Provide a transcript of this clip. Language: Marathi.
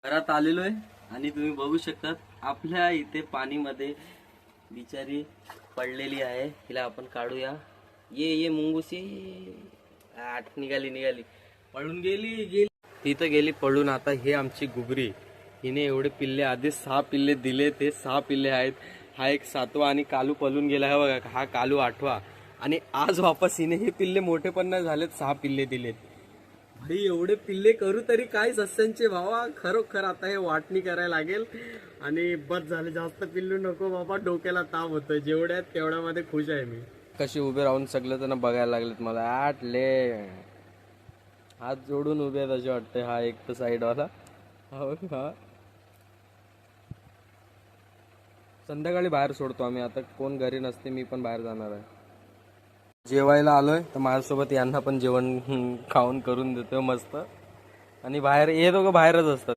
घरात आलेलो आहे आणि तुम्ही बघू शकतात आपल्या इथे पाणीमध्ये बिचारी पडलेली आहे. हिला आपण काढूया. ये मुंगूसी. आठ निघाली पळून गेली. तिथं गेली पळून. आता हे आमची गुबरी, हिने एवढे पिल्ले आधी 6 पिल्ले दिले. ते 6 पिल्ले आहेत. हा एक 7वा आणि कालू पळून गेला आहे बघा. हा कालू 8वा आणि आज वापस हिने हे पिल्ले मोठे पण नाही झालेत. 6 पिल्ले दिलेत. भाई एवढे पिल्ले करू तरी काय सस्यांचे भावा. खरोखर आता हे वाटणी करायला लागेल आणि बस झाले. जास्त पिल्लू नको बाबा, डोक्याला ताप होतोय. जेवढ्यात तेवढ्यामध्ये खुश आहे मी. कशी उभे राहून सगळे जण बघायला लागलेत मला. आटले हात जोडून उभे आहेत असे वाटते. हा एक तर साईड वाला. हा संध्याकाळी बाहेर सोडतो आम्ही. आता कोण घरी नसते, मी पण बाहेर जाणार आहे. जेवायला आलोय तर माझ्यासोबत यांना पण जेवण खाऊन करून देतो मस्त. आणि बाहेर हे दोघं बाहेरच असतात.